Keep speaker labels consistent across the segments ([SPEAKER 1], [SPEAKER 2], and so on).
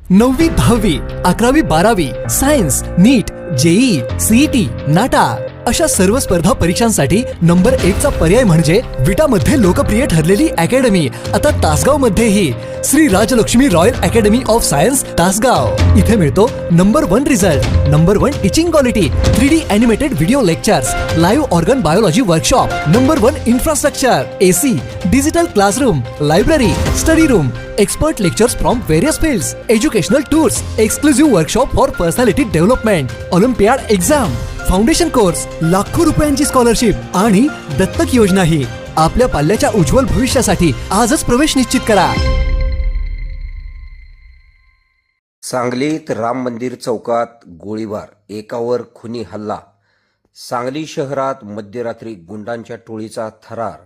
[SPEAKER 1] 9वी 10वी 11वी 12वी सायन्स नीट JEE CET नाटा अशा सर्व स्पर्धा परीक्षांसाठी नंबर 1 चा पर्याय म्हणजे विटा मध्ये लोकप्रिय ठरलेली अकॅडमी आता तासगाव मध्येही Shri Rajlakshmi royal academy of science Tasgaon. इथे मिळतो number 1 result, number 1 teaching quality, 3D animated video lectures, live organ biology workshop, number 1 infrastructure, AC, digital classroom, library, study room, expert lectures from various fields, educational tours, exclusive workshop for personality development, olympiad exam, foundation course, लाखो रुपयांची scholarship आणि दत्तक योजनाही। आपल्या पाल्याच्या उज्ज्वल भविष्यासाठी आजच प्रवेश निश्चित करा।
[SPEAKER 2] सांगलीत राम मंदिर चौकात गोळीबार, एकावर खुनी हल्ला। सांगली शहरात मध्यरात्री गुंडांच्या टोळीचा थरार।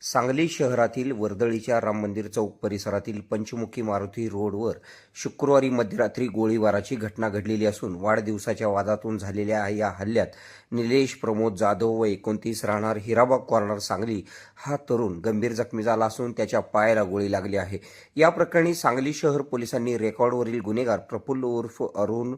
[SPEAKER 2] सांगली शहरातील वर्दळीच्या राम मंदिर चौक परिसरातील पंचमुखी मारुती रोडवर शुक्रवारी मध्यरात्री गोळीबाराची घटना घडलेली असून वाढदिवसाच्या वादातून झालेल्या या हल्ल्यात निलेश प्रमोद जाधव व 29 राहणार हिराबाग कॉर्नर सांगली हा तरुण गंभीर जखमी झाला असून त्याच्या पायाला गोळी लागली आहे। या प्रकरणी सांगली शहर पोलिसांनी रेकॉर्डवरील गुन्हेगार प्रफुल्ल उर्फ अरुण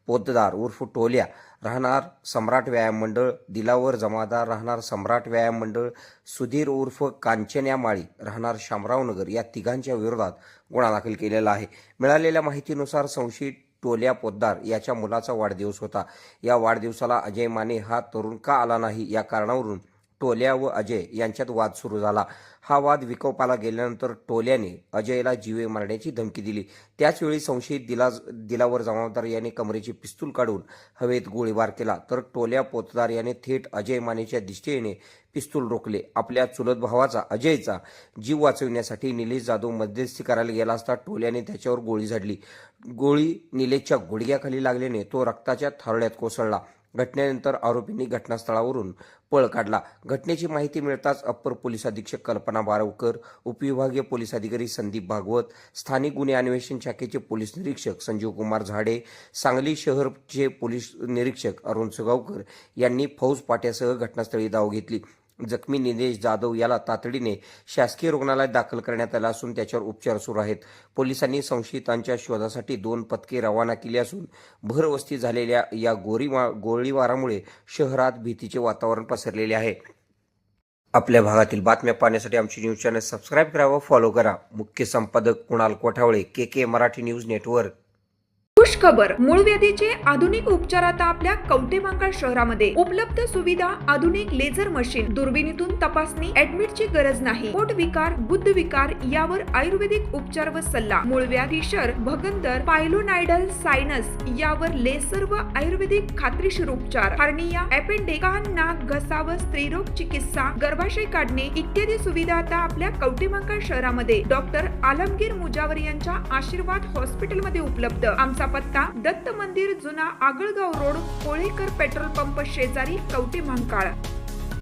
[SPEAKER 2] पोतदार उर्फ टोल्या राहणार सम्राट व्यायाम मंडळ, दिलावर जमादार राहणार सम्राट व्यायाम मंडळ, सुधीर उर्फ कांचन्या माळी राहणार शामराव नगर या तिघांच्या विरोधात गुन्हा दाखल केलेला आहे। मिळालेल्या माहितीनुसार संशयित टोल्या पोतदार याच्या मुलाचा वाढदिवस होता। या वाढदिवसाला अजय माने हा तरुण का आला नाही या कारणावरून टोल्या व अजय यांच्यात वाद सुरू झाला। हा वाद विकोपाला गेल्यानंतर टोल्याने अजयला जीवे मारण्याची धमकी दिली। त्याचवेळी संशयित दिलावर जमादार याने कमरेची पिस्तूल काढून हवेत गोळीबार केला, तर टोल्या पोतदार याने थेट अजय मानेच्या दिशेने पिस्तूल रोखले। आपल्या चुलत भावाचा अजयचा जीव वाचविण्यासाठी निलेश जाधव मध्यस्थी करायला गेला असता टोल्याने त्याच्यावर गोळी झाडली। गोळी निलेशच्या गुडघ्याखाली लागल्याने तो रक्ताच्या थारोळ्यात कोसळला। घटनेनंतर आरोपींनी घटनास्थळावरून पळ काढला। घटनेची माहिती मिळताच अप्पर पोलीस अधीक्षक कल्पना बारवकर, उपविभागीय पोलीस अधिकारी संदीप भागवत, स्थानिक गुन्हे अन्वेषण शाखेचे पोलीस निरीक्षक संजीव कुमार झाडे, सांगली शहरचे पोलीस निरीक्षक अरुण सुगावकर यांनी फौज पाट्यासह घटनास्थळी धाव घेतली। जखमी निलेश जाधव याला तातडीने शासकीय रुग्णालयात दाखल करण्यात आला असून त्याच्यावर उपचार सुरू आहेत। पोलिसांनी संशयितांच्या शोधासाठी 2 पथके रवाना केली असून भरवस्ती झालेल्या या गोळीबारामुळे शहरात भीतीचे वातावरण पसरलेले आहे। आपल्या भागातील बातम्या पाहण्यासाठी आमची न्यूज चॅनल सबस्क्राईब करा व फॉलो करा। मुख्य संपादक कुणाल कोठावळे, के मराठी न्यूज नेटवर्क।
[SPEAKER 3] खुश खबर, मूळव्याधीचे आधुनिक उपचार आता आपल्या कवठेमहांकाळ शहरामध्ये उपलब्ध सुविधा, आधुनिक लेझर मशीन, दुर्बिणीतून तपासणी, ऍडमिटची गरज नाही। पोट विकार, गुद्ध विकार यावर आयुर्वेदिक उपचार व सल्ला। मूळव्याधी, शर, भगंदर, पायलोनायडल, सायनस यावर लेसर व आयुर्वेदिक खात्रीशीर उपचार। हर्निया, अपेंडिक्स, कान, नाक, घसा व स्त्रीरोग चिकित्सा, गर्भाशय काढणे इत्यादी सुविधा आता आपल्या कवठेमहांकाळ शहरामध्ये डॉक्टर आलमगीर मुजावर यांच्या आशीर्वाद हॉस्पिटल मध्ये उपलब्ध। आमचा पत्ता दत्त मंदिर, जुना Agalgaon road, Kolekar petrol pump शेजारी, कवठेमहांकाळ।